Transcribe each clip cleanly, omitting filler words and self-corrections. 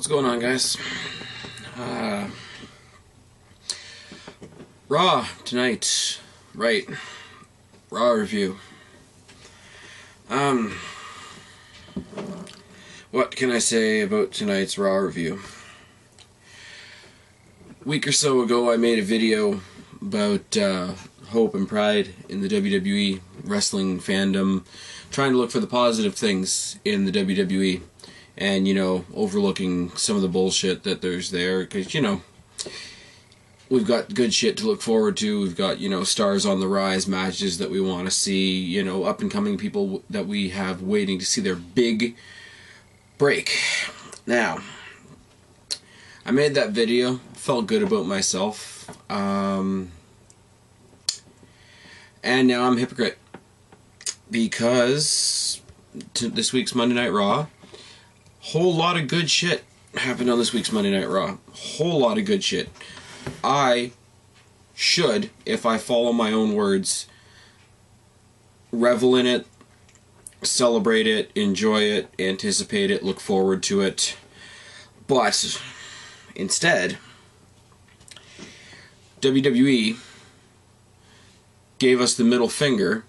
What's going on, guys? Raw tonight, right? Raw review. What can I say about tonight's Raw review? A week or so ago, I made a video about hope and pride in the WWE wrestling fandom, trying to look for the positive things in the WWE, and, you know, overlooking some of the bullshit that there's there, because, you know, we've got good shit to look forward to. We've got, you know, stars on the rise matches that we want to see, you know, up and coming people that we have waiting to see their big break. Now, I made that video, felt good about myself, and now I'm a hypocrite, because this week's Monday Night Raw, whole lot of good shit happened on this week's Monday Night Raw. Whole lot of good shit. I should, if I follow my own words, revel in it, celebrate it, enjoy it, anticipate it, look forward to it. But instead, WWE gave us the middle finger,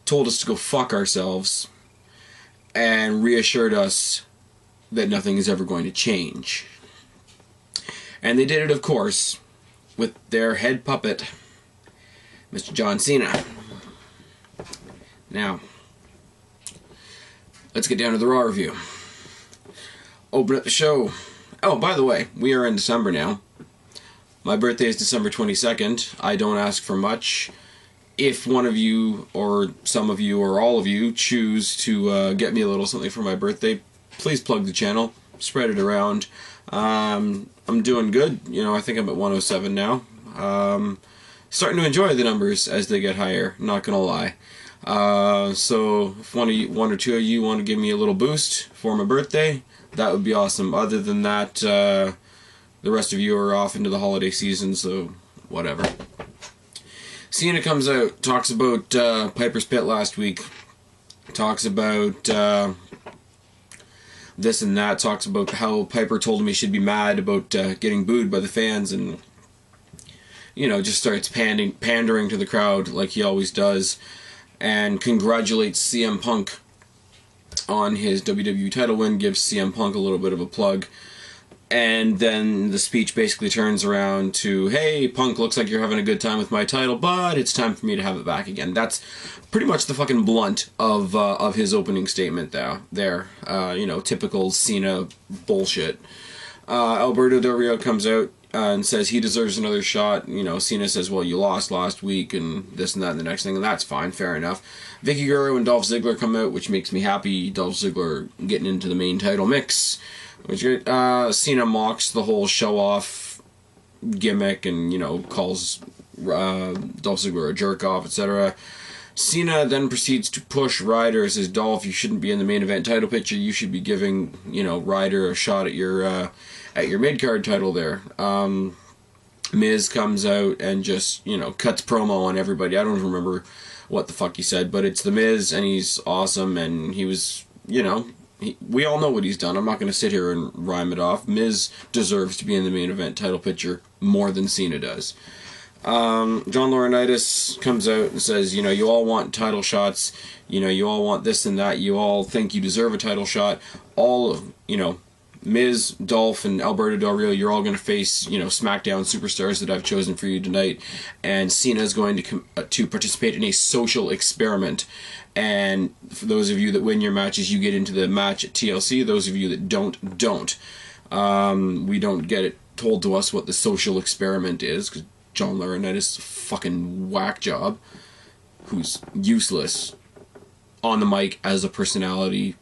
told us to go fuck ourselves, and reassured us that nothing is ever going to change. And they did it, of course, with their head puppet, Mr. John Cena. Now, let's get down to the Raw review. Open up the show. Oh, by the way, we are in December now. My birthday is December 22nd. I don't ask for much. If one of you, or some of you, or all of you choose to get me a little something for my birthday, please plug the channel, spread it around. I'm doing good. You know, I think I'm at 107 now. Starting to enjoy the numbers as they get higher, not gonna lie. So if one or two of you want to give me a little boost for my birthday, that would be awesome. Other than that, the rest of you are off into the holiday season, so whatever. Cena comes out, talks about Piper's Pit last week, talks about this and that, talks about how Piper told him he should be mad about getting booed by the fans, and, you know, just starts pandering to the crowd like he always does, and congratulates CM Punk on his WWE title win, gives CM Punk a little bit of a plug. And then the speech basically turns around to, hey, Punk, looks like you're having a good time with my title, but it's time for me to have it back again. That's pretty much the fucking blunt of his opening statement there. You know, typical Cena bullshit. Alberto Del Rio comes out and says he deserves another shot. You know, Cena says, well, you lost last week, and this and that and the next thing, and that's fine, fair enough. Vicky Guerrero and Dolph Ziggler come out, which makes me happy. Dolph Ziggler getting into the main title mix. Which Cena mocks the whole show-off gimmick and, you know, calls Dolph Ziggler a jerk-off, etc. Cena then proceeds to push Ryder, says, Dolph, you shouldn't be in the main event title picture. You should be giving, you know, Ryder a shot at your mid-card title there. Miz comes out and just, you know, cuts promo on everybody. I don't remember what the fuck he said, but it's the Miz, and he's awesome, and he was, you know... we all know what he's done. I'm not going to sit here and rhyme it off. Miz deserves to be in the main event title picture more than Cena does. John Laurinaitis comes out and says, you know, you all want title shots. You know, you all want this and that. You all think you deserve a title shot. All of, you know, Miz, Dolph, and Alberto Del Rio, you're all going to face, you know, SmackDown superstars that I've chosen for you tonight. And Cena is going to participate in a social experiment. And for those of you that win your matches, you get into the match at TLC. Those of you that don't. We don't get it told to us what the social experiment is, because John Laurinaitis is a fucking whack job, who's useless on the mic as a personality,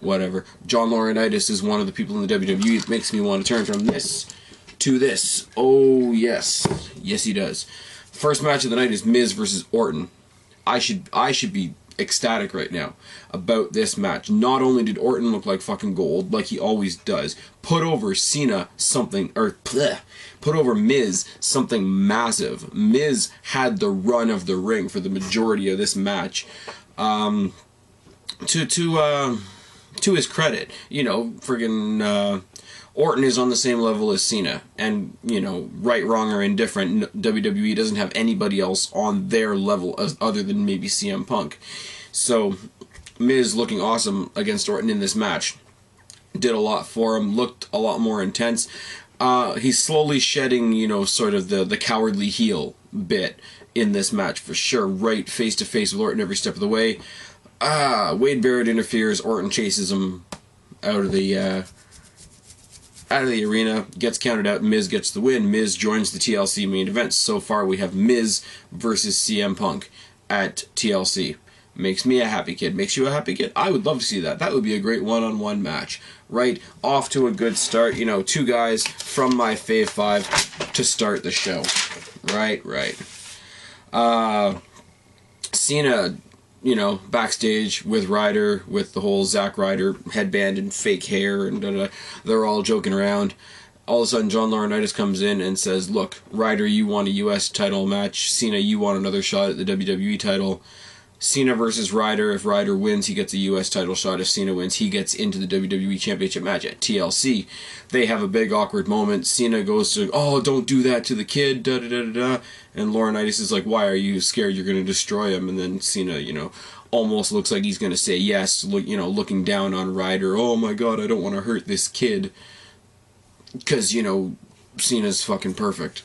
whatever. John Laurinaitis is one of the people in the WWE that makes me want to turn from this to this. Oh, yes. Yes, he does. First match of the night is Miz versus Orton. I should be ecstatic right now about this match. Not only did Orton look like fucking gold, like he always does, put over Cena something, or put over Miz something massive. Miz had the run of the ring for the majority of this match. To to his credit, friggin' Orton is on the same level as Cena, and, right, wrong, or indifferent, WWE doesn't have anybody else on their level other than maybe CM Punk. So, Miz looking awesome against Orton in this match. Did a lot for him, looked a lot more intense. He's slowly shedding, sort of the cowardly heel bit in this match, for sure. Right face-to-face with Orton every step of the way. Wade Barrett interferes, Orton chases him out of the arena, gets counted out, Miz gets the win. Miz joins the TLC main event. So far we have Miz versus CM Punk at TLC. Makes me a happy kid. Makes you a happy kid? I would love to see that. That would be a great one-on-one match. Right? Off to a good start. Two guys from my Fave 5 to start the show. Right. Cena, backstage with Ryder, with the whole Zack Ryder headband and fake hair, and they're all joking around. All of a sudden, John Laurinaitis comes in and says, look, Ryder, you want a U.S. title match. Cena, you want another shot at the WWE title. Cena versus Ryder. If Ryder wins, he gets a U.S. title shot. If Cena wins, he gets into the WWE Championship match at TLC. They have a big awkward moment. Cena goes to, oh, don't do that to the kid, da-da-da-da-da. And Laurinaitis is like, why are you scared you're going to destroy him? And then Cena, almost looks like he's going to say yes, looking down on Ryder. Oh my god, I don't want to hurt this kid. Because, Cena's fucking perfect.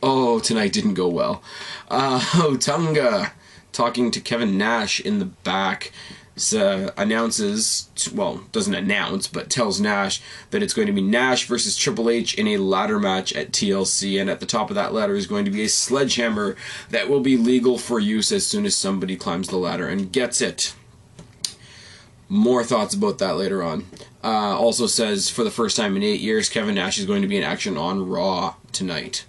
Oh, tonight didn't go well. Otunga, talking to Kevin Nash in the back, announces, doesn't announce, but tells Nash that it's going to be Nash versus Triple H in a ladder match at TLC, and at the top of that ladder is going to be a sledgehammer that will be legal for use as soon as somebody climbs the ladder and gets it. More thoughts about that later on. Also says, for the first time in 8 years, Kevin Nash is going to be in action on Raw tonight.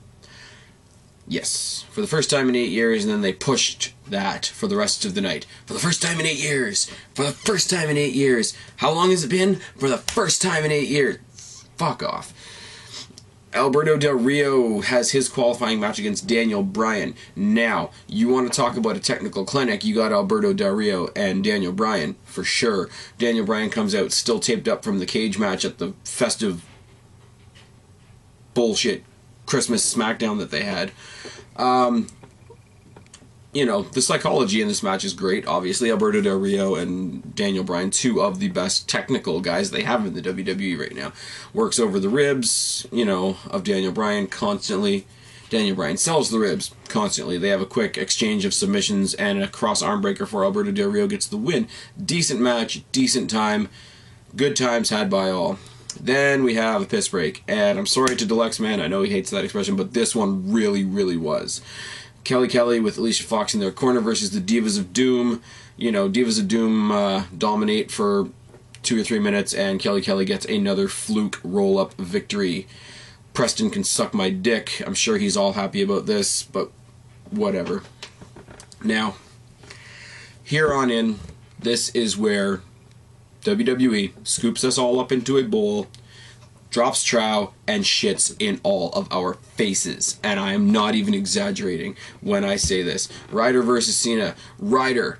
Yes, for the first time in 8 years, and then they pushed that for the rest of the night. For the first time in 8 years! For the first time in 8 years! How long has it been? For the first time in 8 years! Fuck off. Alberto Del Rio has his qualifying match against Daniel Bryan. Now, you want to talk about a technical clinic, you got Alberto Del Rio and Daniel Bryan, for sure. Daniel Bryan comes out still taped up from the cage match at the festive bullshit Christmas SmackDown that they had. The psychology in this match is great. Obviously, Alberto Del Rio and Daniel Bryan, two of the best technical guys they have in the WWE right now. Works over the ribs, of Daniel Bryan constantly. Daniel Bryan sells the ribs constantly. They have a quick exchange of submissions and a cross arm breaker for Alberto Del Rio gets the win. Decent match, decent time, good times had by all. Then we have a piss break, and I'm sorry to Deluxe Man, I know he hates that expression, but this one really, really was. Kelly with Alicia Fox in their corner versus the Divas of Doom. Divas of Doom dominate for 2 or 3 minutes, and Kelly gets another fluke roll-up victory. Preston can suck my dick. I'm sure he's all happy about this, but whatever. Now, here on in, this is where WWE scoops us all up into a bowl, drops trow, and shits in all of our faces. And I am not even exaggerating when I say this. Ryder versus Cena. Ryder,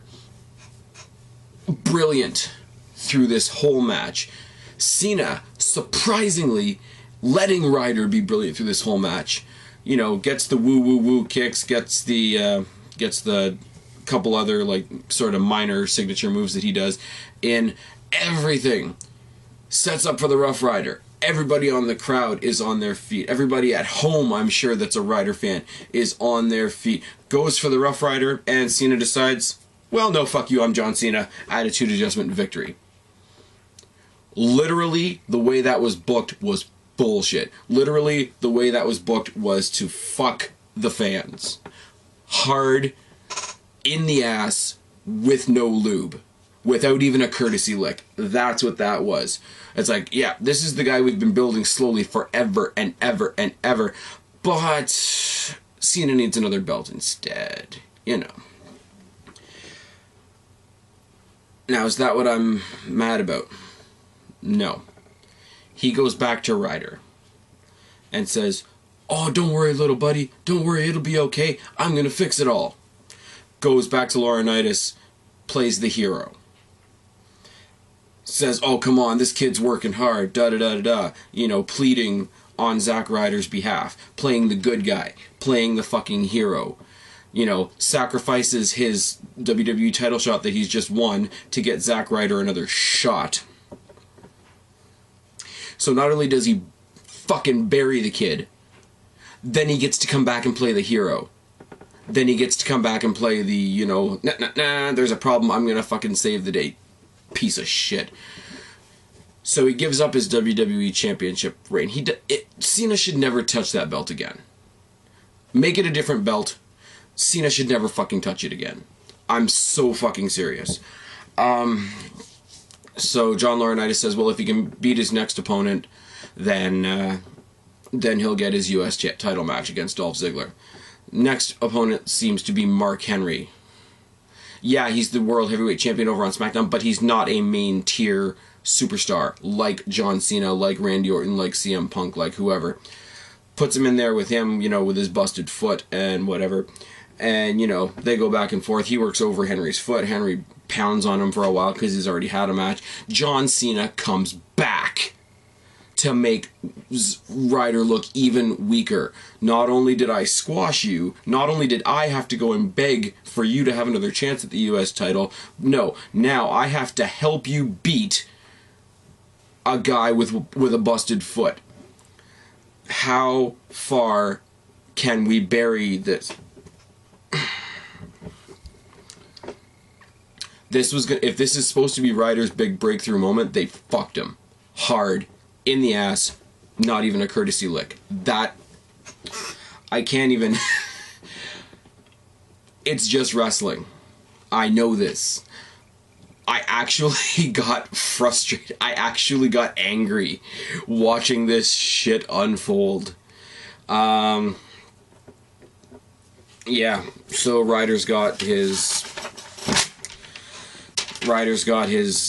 brilliant through this whole match. Cena, surprisingly, letting Ryder be brilliant through this whole match. Gets the woo kicks, gets the couple other, sort of minor signature moves that he does in everything. Sets up for the Rough Rider. Everybody on the crowd is on their feet. Everybody at home, I'm sure that's a Ryder fan, is on their feet. Goes for the Rough Rider, and Cena decides, well, no, fuck you, I'm John Cena. Attitude adjustment victory. Literally, the way that was booked was bullshit. Literally, the way that was booked was to fuck the fans. Hard, in the ass, with no lube. Without even a courtesy lick. That's what that was. It's like, yeah, this is the guy we've been building slowly forever and ever and ever, but Cena needs another belt instead. Now, is that what I'm mad about? No. He goes back to Ryder and says, oh, don't worry, little buddy. Don't worry, it'll be okay. I'm gonna fix it all. goes back to Laurinaitis, plays the hero. Says, oh, come on, this kid's working hard, da-da-da-da-da. You know, pleading on Zack Ryder's behalf. Playing the good guy. Playing the fucking hero. You know, sacrifices his WWE title shot that he's just won to get Zack Ryder another shot. So not only does he fucking bury the kid, then he gets to come back and play the hero. Then he gets to come back and play the, you know, there's a problem, I'm gonna fucking save the day. Piece of shit. So he gives up his WWE Championship reign. Cena should never touch that belt again. Make it a different belt. Cena should never fucking touch it again. I'm so fucking serious. So John Laurinaitis says, well, if he can beat his next opponent, then he'll get his U.S. title match against Dolph Ziggler. Next opponent seems to be Mark Henry. Yeah, he's the World Heavyweight Champion over on SmackDown, but he's not a main tier superstar like John Cena, like Randy Orton, like CM Punk, like whoever. Puts him in there with him, you know, with his busted foot and whatever. And, you know, they go back and forth. He works over Henry's foot. Henry pounds on him for a while because he's already had a match. John Cena comes back to make Ryder look even weaker. Not only did I squash you, not only did I have to go and beg for you to have another chance at the U.S. title, no, now I have to help you beat a guy with a busted foot. How far can we bury this? If this is supposed to be Ryder's big breakthrough moment, they fucked him hard in the ass. Not even a courtesy lick. That I can't even. It's just wrestling. I know this. I actually got frustrated. I actually got angry watching this shit unfold. Yeah, so Ryder's got his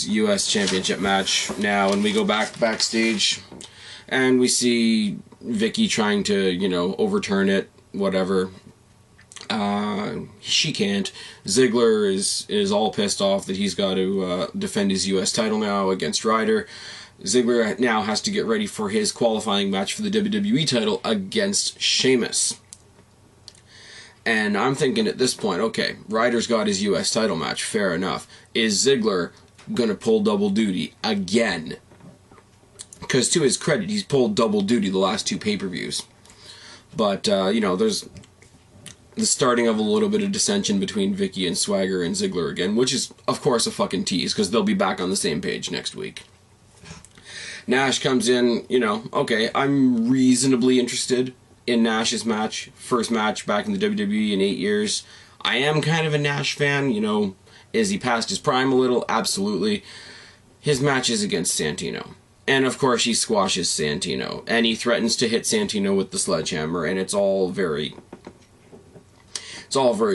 U.S. Championship match now, and we go backstage, and we see Vicky trying to, you know, overturn it, whatever. She can't. Ziggler is all pissed off that he's got to defend his U.S. title now against Ryder. Ziggler now has to get ready for his qualifying match for the WWE title against Sheamus. And I'm thinking at this point, okay, Ryder's got his U.S. title match, fair enough. Is Ziggler going to pull double duty again? Because to his credit, he's pulled double duty the last two pay-per-views. But, you know, there's the starting of a little bit of dissension between Vicky and Swagger and Ziggler again, which is, of course, a fucking tease, because they'll be back on the same page next week. Nash comes in, you know, okay, I'm reasonably interested in Nash's match. First match back in the WWE in 8 years. I am kind of a Nash fan, you know. Is he past his prime a little? Absolutely. His match is against Santino. And of course he squashes Santino. And he threatens to hit Santino with the sledgehammer, and it's all very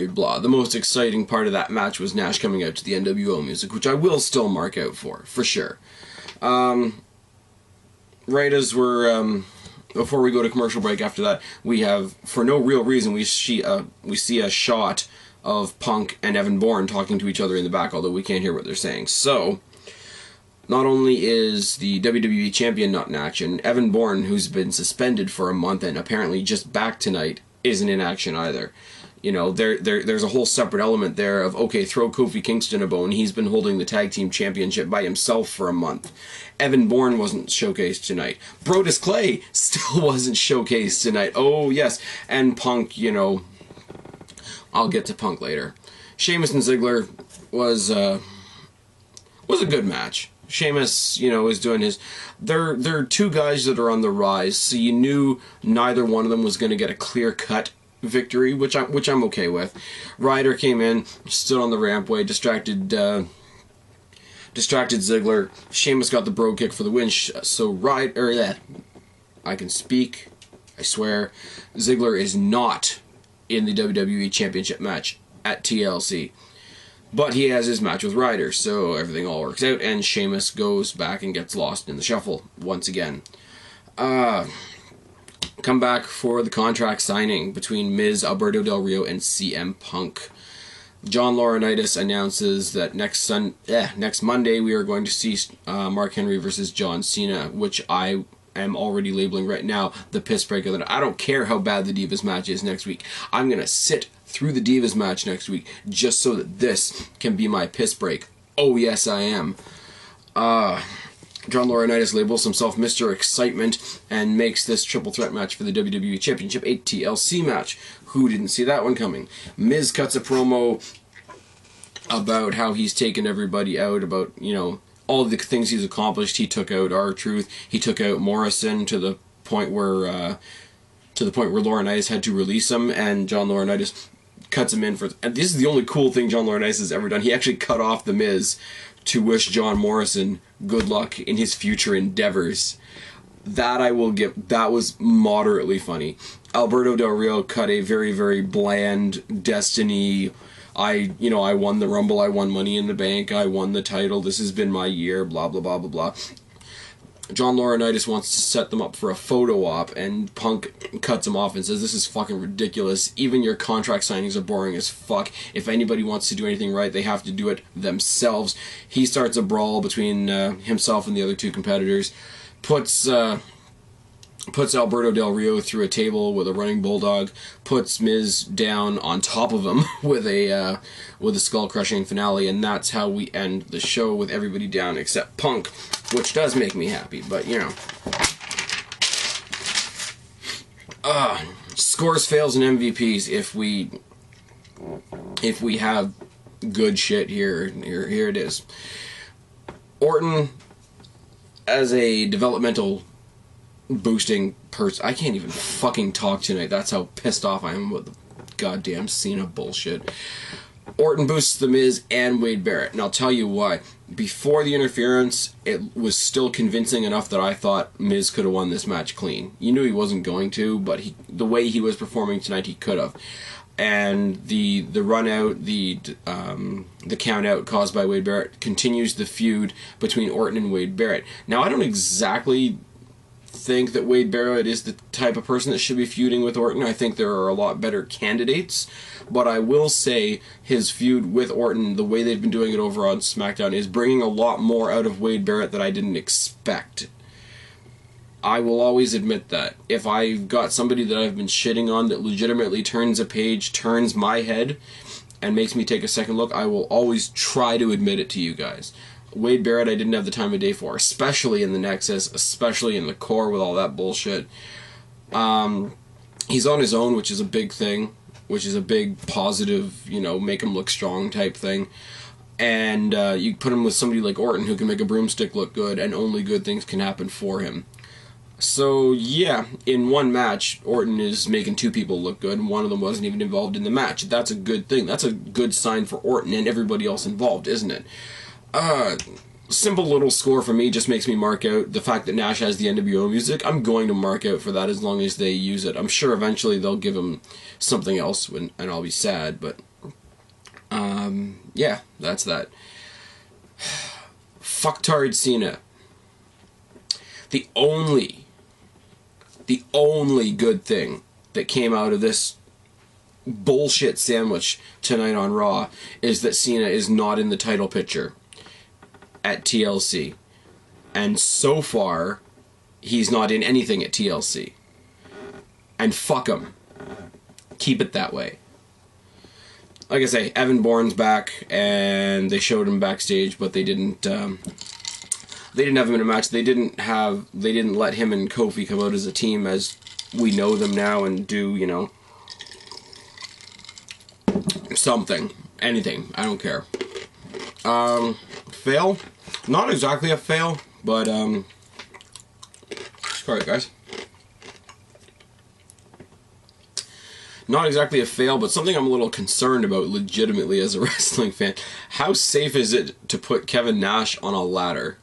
blah. The most exciting part of that match was Nash coming out to the NWO music, which I will still mark out for sure. Right as we're before we go to commercial break after that, we have, for no real reason, we see a shot of Punk and Evan Bourne talking to each other in the back, although we can't hear what they're saying. So, not only is the WWE Champion not in action, Evan Bourne, who's been suspended for a month and apparently just back tonight, isn't in action either. You know, there's a whole separate element there of, okay, throw Kofi Kingston a bone. He's been holding the Tag Team Championship by himself for a month. Evan Bourne wasn't showcased tonight. Brodus Clay still wasn't showcased tonight. Oh, yes. And Punk, you know, I'll get to Punk later. Sheamus and Ziggler was a good match. Sheamus, you know, is doing his... They're two guys that are on the rise, so you knew neither one of them was going to get a clear-cut victory, which I'm okay with. Ryder came in, stood on the rampway, distracted Ziggler. Sheamus got the bro kick for the win. So Ryder, I can speak. I swear, Ziggler is not in the WWE Championship match at TLC, but he has his match with Ryder, so everything all works out. And Sheamus goes back and gets lost in the shuffle once again. Come back for the contract signing between Miz, Alberto Del Rio, and CM Punk. John Laurinaitis announces that next Monday we are going to see Mark Henry versus John Cena, which I am already labeling right now the piss break of the night. I don't care how bad the Divas match is next week. I'm going to sit through the Divas match next week just so that this can be my piss break. Oh yes, I am. John Laurinaitis labels himself Mr. Excitement and makes this triple threat match for the WWE Championship a TLC match. Who didn't see that one coming? Miz cuts a promo about how he's taken everybody out, about, you know, all the things he's accomplished. He took out R-Truth. He took out Morrison to the point where Laurinaitis had to release him, and John Laurinaitis cuts him in for. And this is the only cool thing John Laurinaitis has ever done. He actually cut off the Miz to wish John Morrison good luck in his future endeavors. That I will give. That was moderately funny. Alberto Del Rio cut a very, very bland Destiny. I won the Rumble. I won Money in the Bank. I won the title. This has been my year. Blah blah blah blah blah. John Laurinaitis wants to set them up for a photo op, and Punk cuts him off and says, "This is fucking ridiculous. Even your contract signings are boring as fuck. If anybody wants to do anything right, they have to do it themselves." He starts a brawl between himself and the other two competitors. Puts Alberto Del Rio through a table with a running bulldog. Puts Miz down on top of him with a skull-crushing finale, and that's how we end the show, with everybody down except Punk, which does make me happy. But you know, scores, fails, and MVPs. If we have good shit here it is. Orton, as a developmental boosting person. I can't even fucking talk tonight. That's how pissed off I am with the goddamn Cena bullshit. Orton boosts The Miz and Wade Barrett. And I'll tell you why. Before the interference, it was still convincing enough that I thought Miz could have won this match clean. You knew he wasn't going to, but the way he was performing tonight, he could have. And the run out, the count out caused by Wade Barrett continues the feud between Orton and Wade Barrett. Now, I don't exactly think that Wade Barrett is the type of person that should be feuding with Orton. I think there are a lot better candidates, but I will say his feud with Orton, the way they've been doing it over on SmackDown, is bringing a lot more out of Wade Barrett that I didn't expect. I will always admit that. If I've got somebody that I've been shitting on that legitimately turns a page, turns my head, and makes me take a second look, I will always try to admit it to you guys. Wade Barrett I didn't have the time of day for, especially in the Nexus, especially in the core with all that bullshit. He's on his own, which is a big thing, which is a big positive, make him look strong type thing. And you put him with somebody like Orton who can make a broomstick look good, and only good things can happen for him. So, yeah, in one match, Orton is making two people look good, and one of them wasn't even involved in the match. That's a good thing. That's a good sign for Orton and everybody else involved, isn't it? Simple little score for me just makes me mark out the fact that Nash has the NWO music. I'm going to mark out for that as long as they use it. I'm sure eventually they'll give him something else, and I'll be sad, but yeah, that's that. Fucktard Cena. The only good thing that came out of this bullshit sandwich tonight on Raw is that Cena is not in the title picture at TLC. And so far, he's not in anything at TLC. And fuck him. Keep it that way. Like I say, Evan Bourne's back, and they showed him backstage, but they didn't have him in a match. They didn't let him and Kofi come out as a team as we know them now and do, something. Anything. I don't care. Fail? Not exactly a fail, but, sorry guys. Not exactly a fail, but something I'm a little concerned about legitimately as a wrestling fan. How safe is it to put Kevin Nash on a ladder?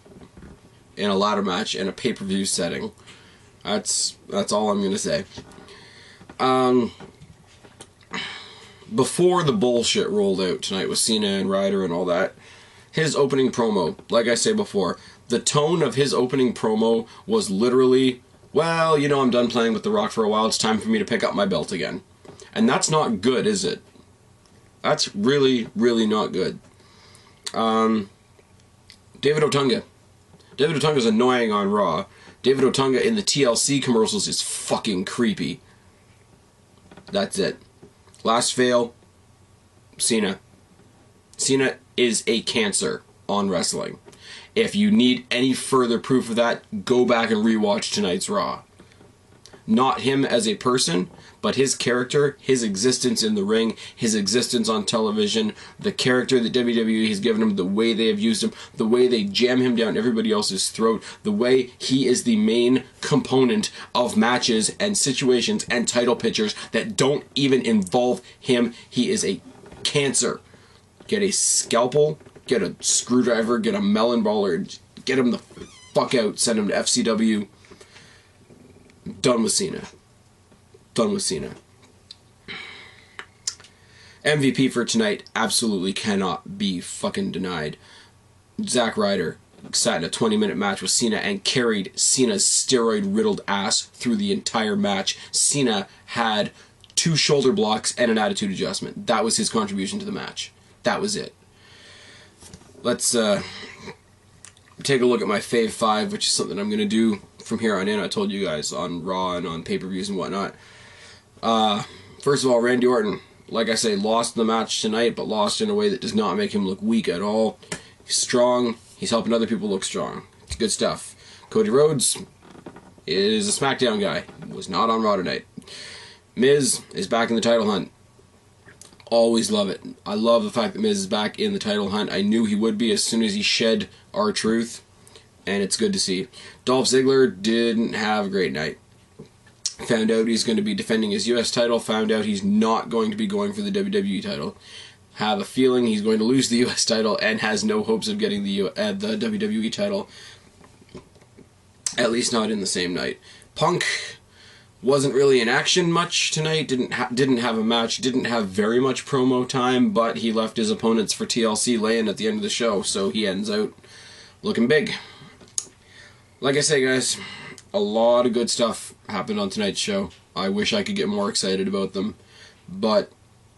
In a ladder match in a pay-per-view setting? That's all I'm gonna say. Before the bullshit rolled out tonight with Cena and Ryder and all that, his opening promo, like I say before, the tone of his opening promo was literally, well, I'm done playing with The Rock for a while, it's time for me to pick up my belt again. And that's not good, is it? That's really, really not good. David Otunga. David Otunga's annoying on Raw. David Otunga in the TLC commercials is fucking creepy. That's it. Last fail, Cena. Cena is a cancer on wrestling. If you need any further proof of that, go back and rewatch tonight's Raw. Not him as a person, but his character, his existence in the ring, his existence on television, the character that WWE has given him, the way they have used him, the way they jam him down everybody else's throat, the way he is the main component of matches and situations and title pictures that don't even involve him. He is a cancer. Get a scalpel, get a screwdriver, get a melon baller, get him the fuck out, send him to FCW. Done with Cena. Done with Cena. MVP for tonight absolutely cannot be fucking denied. Zack Ryder sat in a 20-minute match with Cena and carried Cena's steroid-riddled ass through the entire match. Cena had 2 shoulder blocks and an attitude adjustment. That was his contribution to the match. That was it. Let's take a look at my Fave 5, which is something I'm going to do from here on in. I told you guys on Raw and on pay-per-views and whatnot. First of all, Randy Orton, like I say, lost the match tonight, but lost in a way that does not make him look weak at all. He's strong. He's helping other people look strong. It's good stuff. Cody Rhodes is a SmackDown guy. Was not on Raw tonight. Miz is back in the title hunt. Always love it. I love the fact that Miz is back in the title hunt. I knew he would be as soon as he shed R-Truth, and it's good to see. Dolph Ziggler didn't have a great night. Found out he's going to be defending his US title. Found out he's not going to be going for the WWE title. Have a feeling he's going to lose the US title and has no hopes of getting the WWE title. At least not in the same night. Punk wasn't really in action much tonight. Didn't have a match. Didn't have very much promo time, but he left his opponents for TLC laying at the end of the show, so he ends out looking big. Like I say, guys, a lot of good stuff happened on tonight's show. I wish I could get more excited about them, but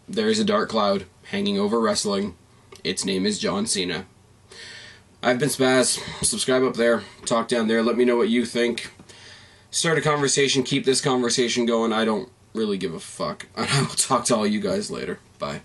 there is a dark cloud hanging over wrestling. Its name is John Cena. I've been Spaz. Subscribe up there. Talk down there. Let me know what you think. Start a conversation. Keep this conversation going. I don't really give a fuck. And I will talk to all you guys later. Bye.